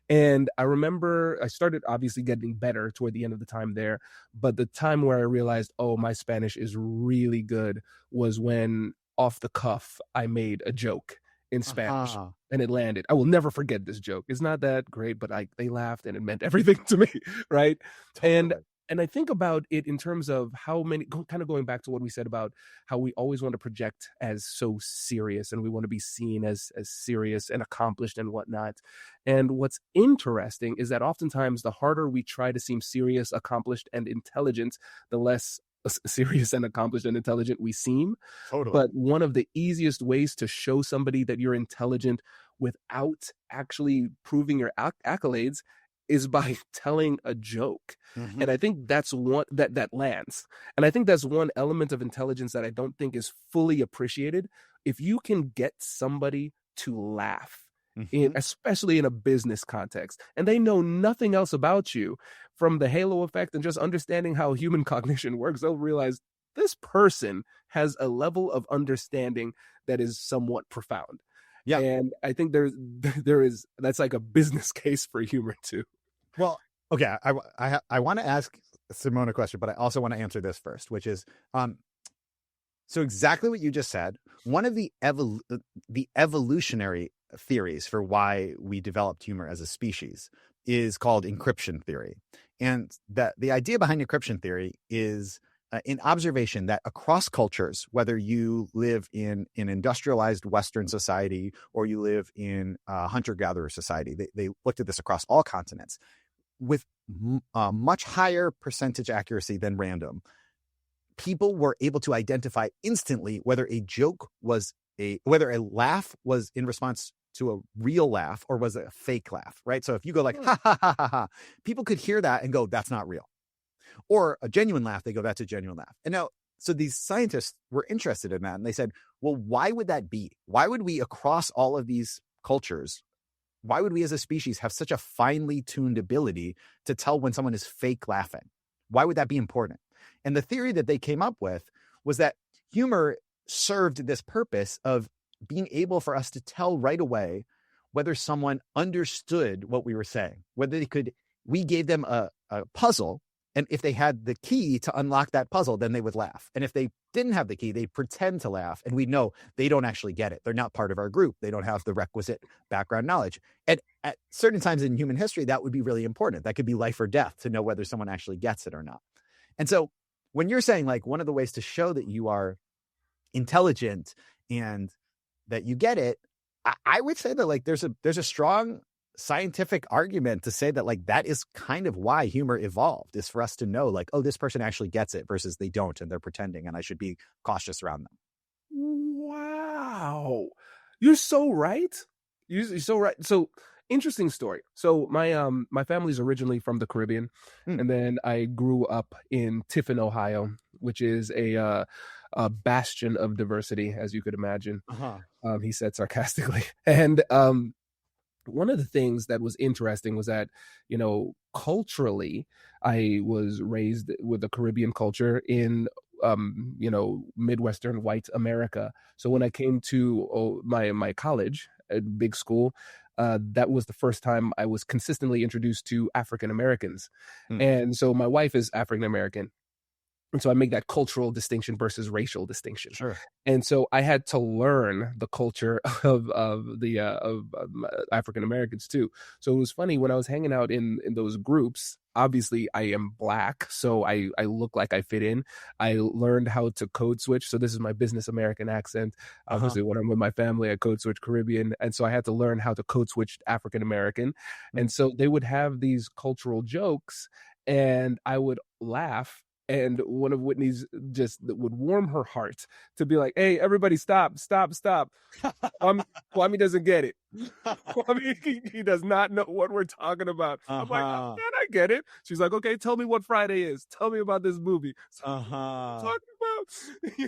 And I remember I started obviously getting better toward the end of the time there, but the time where I realized, oh, my Spanish is really good was when off the cuff I made a joke in Spanish and it landed. I will never forget this joke. It's not that great, but they laughed and it meant everything to me, right? Totally. And I think about it in terms of how many, kind of going back to what we said about how we always want to project as so serious and we want to be seen as serious and accomplished and whatnot. And what's interesting is that oftentimes the harder we try to seem serious, accomplished, and intelligent, the less serious and accomplished and intelligent we seem. Totally. But one of the easiest ways to show somebody that you're intelligent without actually proving your accolades is by telling a joke. And I think that's one that lands. And I think that's one element of intelligence that I don't think is fully appreciated. If you can get somebody to laugh, especially in a business context, and they know nothing else about you from the halo effect and just understanding how human cognition works, they'll realize this person has a level of understanding that is somewhat profound. Yeah. And I think that's like a business case for humor too. Well, okay. I want to ask Simone a question, but I also want to answer this first, which is, so exactly what you just said. One of the evolutionary theories for why we developed humor as a species is called encryption theory. And that the idea behind encryption theory is an observation that across cultures, whether you live in an industrialized Western society or you live in a hunter-gatherer society, they looked at this across all continents with much higher percentage accuracy than random. People were able to identify instantly whether whether a laugh was in response to a real laugh or was it a fake laugh, right? So if you go like, ha, ha, ha, ha, ha, people could hear that and go, that's not real. Or a genuine laugh, they go, that's a genuine laugh. And now, so these scientists were interested in that. And they said, well, why would that be? Why would we, across all of these cultures, why would we as a species have such a finely tuned ability to tell when someone is fake laughing? Why would that be important? And the theory that they came up with was that humor served this purpose of being able for us to tell right away whether someone understood what we were saying, whether we gave them a puzzle. And if they had the key to unlock that puzzle, then they would laugh. And if they didn't have the key, they'd pretend to laugh. And we know they don't actually get it. They're not part of our group. They don't have the requisite background knowledge. And at certain times in human history, that would be really important. That could be life or death to know whether someone actually gets it or not. And so when you're saying like one of the ways to show that you are intelligent and that you get it, I would say that like there's a strong scientific argument to say that like that is kind of why humor evolved, is for us to know like, oh, this person actually gets it versus they don't and they're pretending and I should be cautious around them. Wow, you're so right. You're so right. So interesting story. So my family's originally from the Caribbean, and then I grew up in Tiffin, Ohio, which is a bastion of diversity, as you could imagine. He said sarcastically. And one of the things that was interesting was that, culturally, I was raised with a Caribbean culture in, Midwestern white America. So when I came to my college at big school, that was the first time I was consistently introduced to African Americans. And so my wife is African American. And so I make that cultural distinction versus racial distinction. Sure. And so I had to learn the culture of African Americans too. So it was funny when I was hanging out in those groups. Obviously, I am Black, so I look like I fit in. I learned how to code switch. So this is my business American accent. Obviously, when I'm with my family, I code switch Caribbean. And so I had to learn how to code switch African American. And so they would have these cultural jokes and I would laugh. And one of Whitney's just would warm her heart to be like, hey, everybody stop. Kwame doesn't get it. Kwame, he does not know what we're talking about. I'm like, oh, man, I get it. She's like, okay, tell me what Friday is. Tell me about this movie. So talking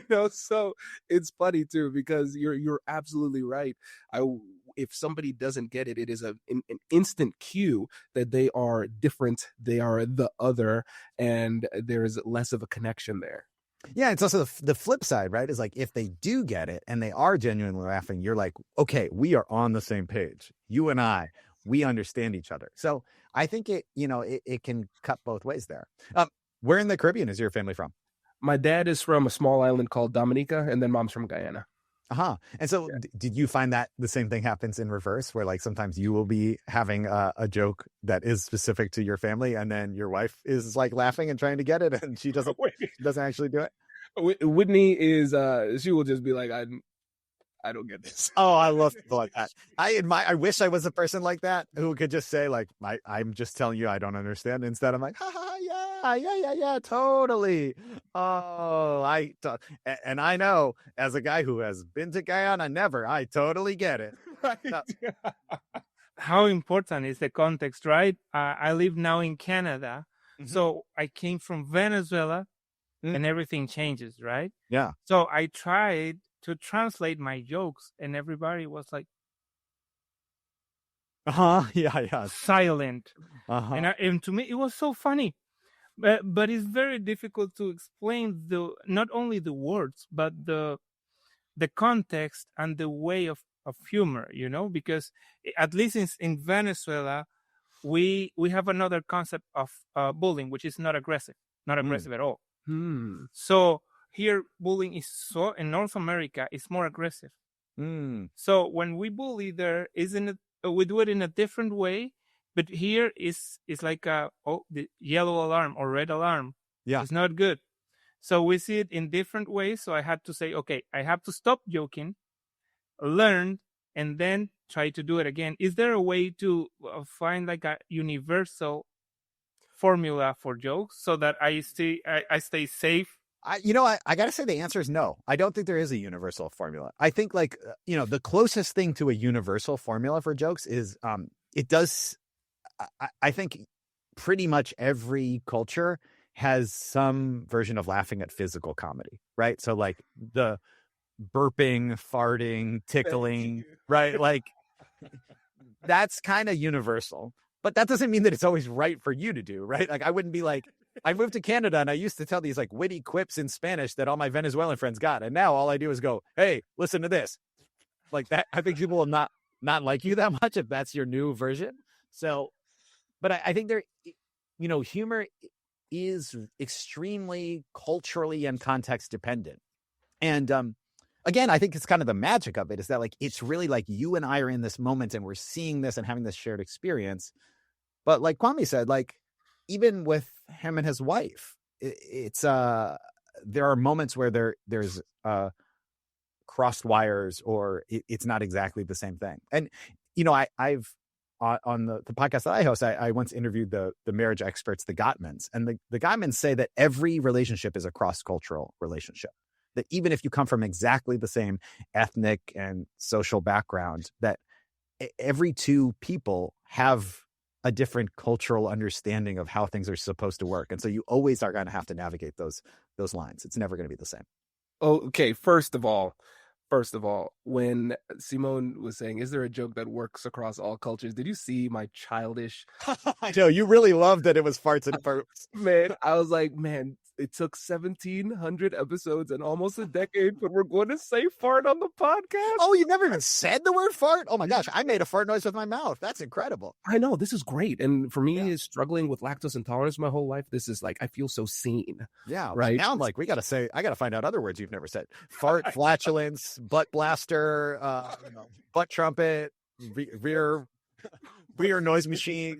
about, so it's funny too, because you're absolutely right. If somebody doesn't get it, it is an instant cue that they are different, they are the other, and there's less of a connection there. Yeah, it's also the flip side, right? Is like if they do get it and they are genuinely laughing, you're like, okay, we are on the same page. You and I, we understand each other. So I think it can cut both ways there. Where in the Caribbean is your family from? My dad is from a small island called Dominica, and then mom's from Guyana. Uh-huh. And so Yeah. did you find that the same thing happens in reverse, where like sometimes you will be having a joke that is specific to your family and then your wife is like laughing and trying to get it and she doesn't actually do it? Whitney is she will just be like, I don't get this. Oh, I love people like that. I wish I was a person like that who could just say like, I'm just telling you I don't understand. Instead, I'm like, ha ha, yeah, totally. Oh, and I know as a guy who has been to Guyana, I totally get it. Right. How important is the context, right? I live now in Canada, so I came from Venezuela, and everything changes, right? Yeah. So I tried to translate my jokes, and everybody was like, Yeah. silent. And to me, it was so funny. But it's very difficult to explain not only the words, but the context and the way of humor, because at least in Venezuela, we have another concept of bullying, which is not aggressive at all. So here, bullying is in North America, it's more aggressive. So when we bully there, we do it in a different way, but here is like the yellow alarm or red alarm. Yeah, it's not good. So we see it in different ways. So I had to say, okay, I have to stop joking, learn, and then try to do it again. Is there a way to find like a universal formula for jokes so that I stay safe? I got to say the answer is no. I don't think there is a universal formula. I think like, the closest thing to a universal formula for jokes is it does. I think pretty much every culture has some version of laughing at physical comedy, right? So like the burping, farting, tickling, right? Like that's kind of universal, but that doesn't mean that it's always right for you to do, right? Like I wouldn't be like, I moved to Canada and I used to tell these like witty quips in Spanish that all my Venezuelan friends got. And now all I do is go, hey, listen to this. Like that. I think people will not like you that much if that's your new version. So, but I think humor is extremely culturally and context dependent. And again, I think it's kind of the magic of it is that like it's really like you and I are in this moment and we're seeing this and having this shared experience. But like Kwame said, like even with him and his wife, it's there are moments where there's crossed wires or it's not exactly the same thing. And I've on the podcast that I host, I once interviewed the marriage experts, the Gottmans, and the Gottmans say that every relationship is a cross-cultural relationship. That even if you come from exactly the same ethnic and social background, that every two people have a different cultural understanding of how things are supposed to work. And so you always are going to have to navigate those lines. It's never going to be the same. Okay, first of all, when Simone was saying, is there a joke that works across all cultures? Did you see my childish? I know, you really loved that it was farts and burps. Man, I was like, man, it took 1,700 episodes and almost a decade, but we're going to say fart on the podcast. Oh, you never even said the word fart? Oh my gosh, I made a fart noise with my mouth. That's incredible. I know, this is great. And for me, struggling with lactose intolerance my whole life, this is like, I feel so seen. Yeah, right. Now I'm like, I got to find out other words you've never said. Fart, flatulence, butt blaster, butt trumpet, rear noise machine,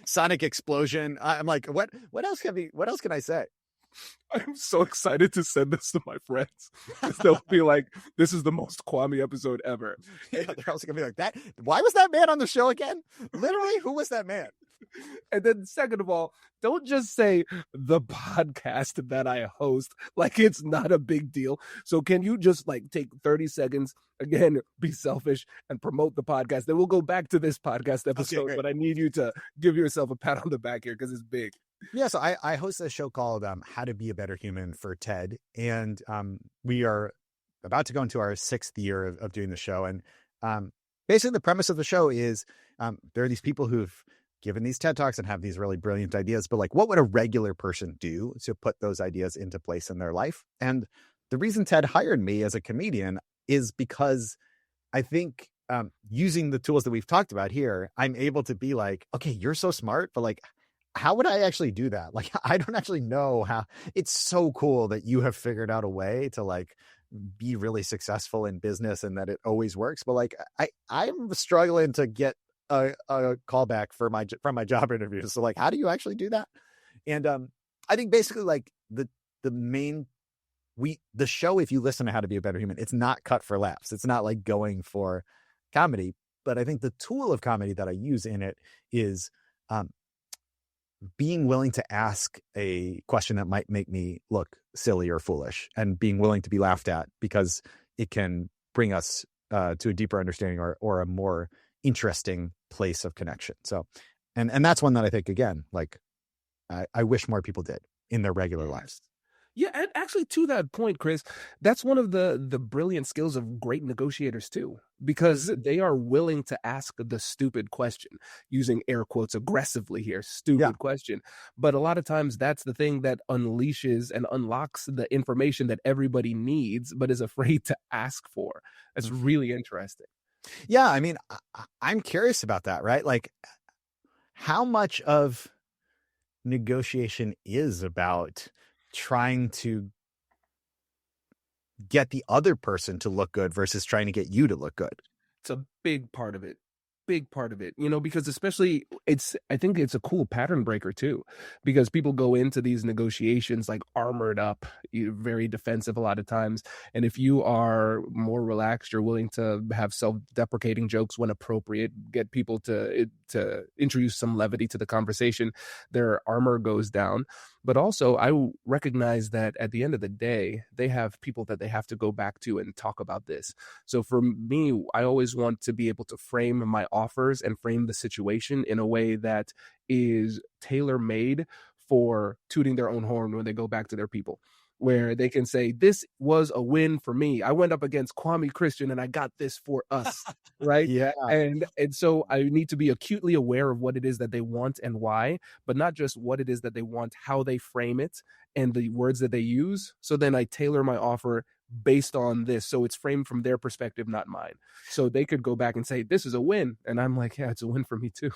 sonic explosion. I'm like, what else can I say? I'm so excited to send this to my friends. They'll be like, this is the most Kwame episode ever. Yeah, they're also gonna be like, that. Why was that man on the show again? Literally, who was that man? And then second of all, don't just say the podcast that I host like it's not a big deal. So can you just like take 30 seconds, again, be selfish and promote the podcast? Then we'll go back to this podcast episode, but I need you to give yourself a pat on the back here because it's big. Yeah, so I host a show called How to Be a Better Human for TED. And we are about to go into our 6th year of doing the show. And basically the premise of the show is there are these people who've given these TED Talks and have these really brilliant ideas, but like, what would a regular person do to put those ideas into place in their life? And the reason Ted hired me as a comedian is because I think using the tools that we've talked about here, I'm able to be like, okay, you're so smart, but like, how would I actually do that? Like, I don't actually know how. It's so cool that you have figured out a way to like be really successful in business and that it always works. But like, I'm struggling to get a callback from my job interviews. So like, how do you actually do that? And I think basically like the show, if you listen to How to Be a Better Human, it's not cut for laughs. It's not like going for comedy. But I think the tool of comedy that I use in it is being willing to ask a question that might make me look silly or foolish, and being willing to be laughed at because it can bring us to a deeper understanding or a more interesting place of connection. So, and that's one that I think, again, like I wish more people did in their regular lives. Yeah, and actually, to that point, Chris, that's one of the brilliant skills of great negotiators too, because they are willing to ask the stupid question, using air quotes aggressively here, stupid question. But a lot of times that's the thing that unleashes and unlocks the information that everybody needs, but is afraid to ask for. That's really interesting. Yeah, I mean, I'm curious about that, right? Like, how much of negotiation is about trying to get the other person to look good versus trying to get you to look good? It's a big part of it. Because especially I think it's a cool pattern breaker too, because people go into these negotiations like armored up, very defensive a lot of times. And if you are more relaxed, you're willing to have self-deprecating jokes when appropriate, get people to introduce some levity to the conversation, their armor goes down. But also, I recognize that at the end of the day, they have people that they have to go back to and talk about this. So for me, I always want to be able to frame my offers and frame the situation in a way that is tailor-made for tooting their own horn when they go back to their people, where they can say, this was a win for me. I went up against Kwame Christian and I got this for us, right? Yeah. And so I need to be acutely aware of what it is that they want and why, but not just what it is that they want, how they frame it and the words that they use. So then I tailor my offer based on this. So it's framed from their perspective, not mine. So they could go back and say, this is a win. And I'm like, yeah, it's a win for me too.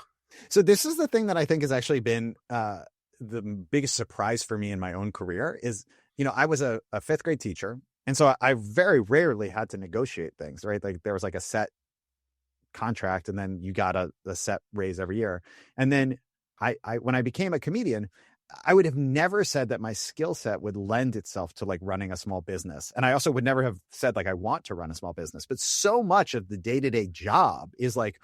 So this is the thing that I think has actually been the biggest surprise for me in my own career is, I was a fifth grade teacher. And so I very rarely had to negotiate things, right? Like there was like a set contract and then you got a set raise every year. And then I when I became a comedian, I would have never said that my skill set would lend itself to like running a small business. And I also would never have said like, I want to run a small business, but so much of the day-to-day job is like,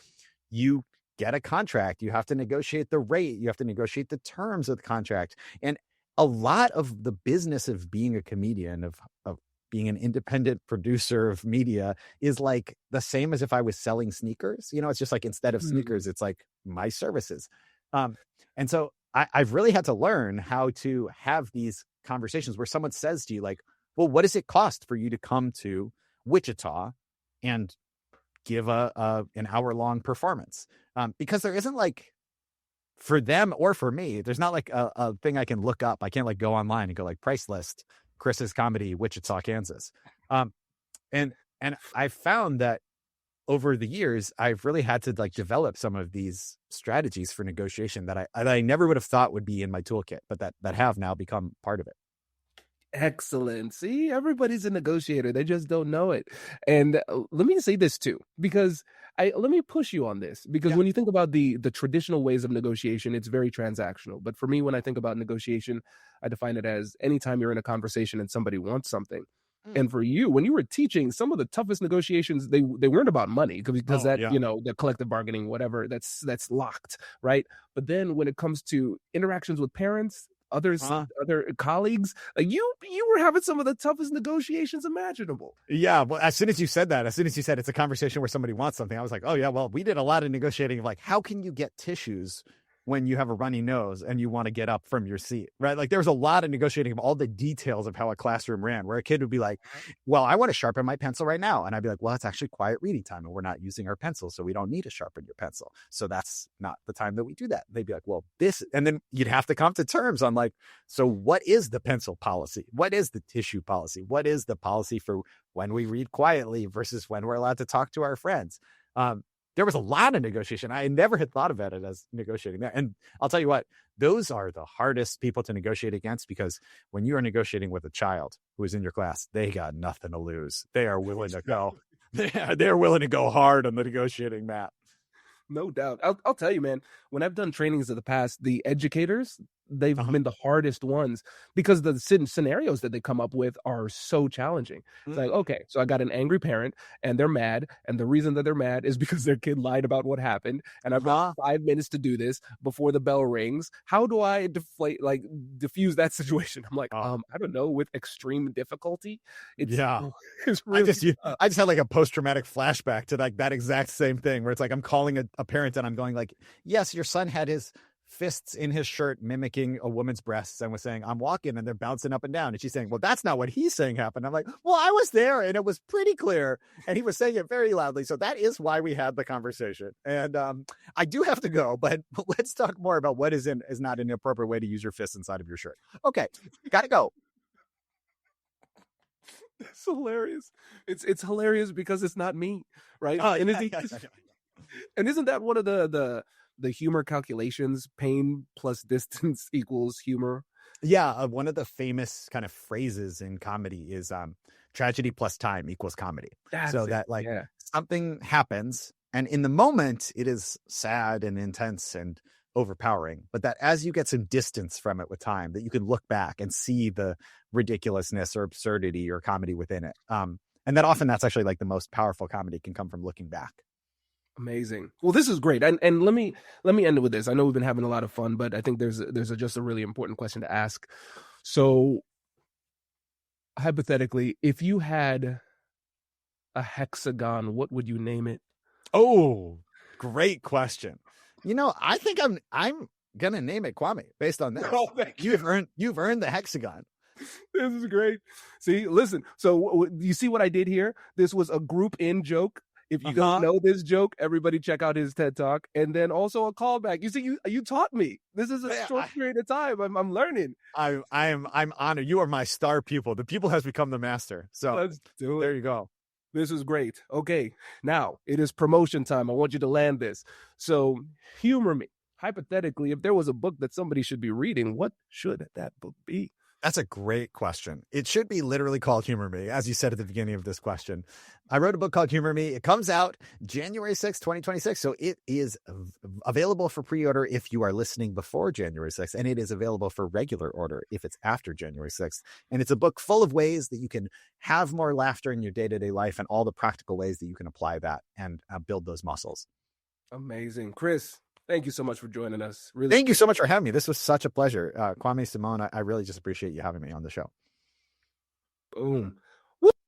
you get a contract, you have to negotiate the rate, you have to negotiate the terms of the contract. And a lot of the business of being a comedian, of being an independent producer of media is like the same as if I was selling sneakers. It's just like, instead of sneakers, it's like my services. And so I've really had to learn how to have these conversations where someone says to you like, well, what does it cost for you to come to Wichita and give an hour-long performance? Because there isn't like, for them or for me, there's not like a thing I can look up. I can't like go online and go like price list, Chris's comedy, Wichita, Kansas. And I found that over the years, I've really had to like develop some of these strategies for negotiation that I never would have thought would be in my toolkit, but that have now become part of it. Excellent. See, everybody's a negotiator. They just don't know it. And let me say this too, because let me push you on this, because when you think about the traditional ways of negotiation, it's very transactional. But for me, when I think about negotiation, I define it as anytime you're in a conversation and somebody wants something. And for you, when you were teaching, some of the toughest negotiations, they weren't about money because the collective bargaining, whatever, that's locked, right? But then when it comes to interactions with parents, other colleagues, like you were having some of the toughest negotiations imaginable. Yeah, well, as soon as you said it's a conversation where somebody wants something, I was like, oh yeah, well, we did a lot of negotiating of like, how can you get tissues when you have a runny nose and you want to get up from your seat, right? Like there was a lot of negotiating of all the details of how a classroom ran, where a kid would be like, well, I want to sharpen my pencil right now. And I'd be like, well, it's actually quiet reading time and we're not using our pencil. So we don't need to sharpen your pencil. So that's not the time that we do that. They'd be like, well, this, and then you'd have to come to terms on like, so what is the pencil policy? What is the tissue policy? What is the policy for when we read quietly versus when we're allowed to talk to our friends? There was a lot of negotiation. I never had thought about it as negotiating there. And I'll tell you what, those are the hardest people to negotiate against, because when you are negotiating with a child who is in your class, they got nothing to lose. They are willing to go. They're willing to go hard on the negotiating mat. No doubt. I'll tell you, man, when I've done trainings in the past, the educators, they've been the hardest ones because the scenarios that they come up with are so challenging. It's like, okay, so I got an angry parent and they're mad. And the reason that they're mad is because their kid lied about what happened. And I've got 5 minutes to do this before the bell rings. How do I diffuse that situation? I'm like, I don't know, with extreme difficulty. It's really I just had like a post-traumatic flashback to like that exact same thing where it's like I'm calling a parent and I'm going like, yes, your son had his fists in his shirt mimicking a woman's breasts and was saying, I'm walking, and they're bouncing up and down. And she's saying, well, that's not what he's saying happened. I'm like, well, I was there and it was pretty clear. And he was saying it very loudly. So that is why we had the conversation. And I do have to go, but let's talk more about what is not an appropriate way to use your fists inside of your shirt. Okay, got to go. It's hilarious. It's hilarious because it's not me, right? And isn't that one of the humor calculations? Pain plus distance equals humor. Yeah, one of the famous kind of phrases in comedy is tragedy plus time equals comedy. Something happens, and in the moment it is sad and intense and overpowering, but that as you get some distance from it with time, that you can look back and see the ridiculousness or absurdity or comedy within it. And that often that's actually like the most powerful comedy can come from looking back. Amazing. Well, this is great. And let me end it with this. I know we've been having a lot of fun, but I think there's just a really important question to ask. So hypothetically, if you had a hexagon, what would you name it? Oh, great question. You know, I think I'm gonna name it Kwame based on this. Oh, thank you. You've earned the hexagon. This is great. See, listen. So you see what I did here? This was a group in joke. If you don't know this joke, everybody check out his TED Talk, and then also a callback. You see, you taught me. This is a short period of time. I'm learning. I'm honored. You are my star pupil. The pupil has become the master. So let's do it. There you go. This is great. Okay, now it is promotion time. I want you to land this. So humor me. Hypothetically, if there was a book that somebody should be reading, what should that book be? That's a great question. It should be literally called Humor Me, as you said at the beginning of this question. I wrote a book called Humor Me. It comes out January 6th, 2026. So it is available for pre-order if you are listening before January 6th, and it is available for regular order if it's after January 6th. And it's a book full of ways that you can have more laughter in your day-to-day life and all the practical ways that you can apply that and build those muscles. Amazing. Chris, thank you so much for joining us. Really, thank you so much for having me. This was such a pleasure. Kwame, Simone, I really just appreciate you having me on the show. Boom.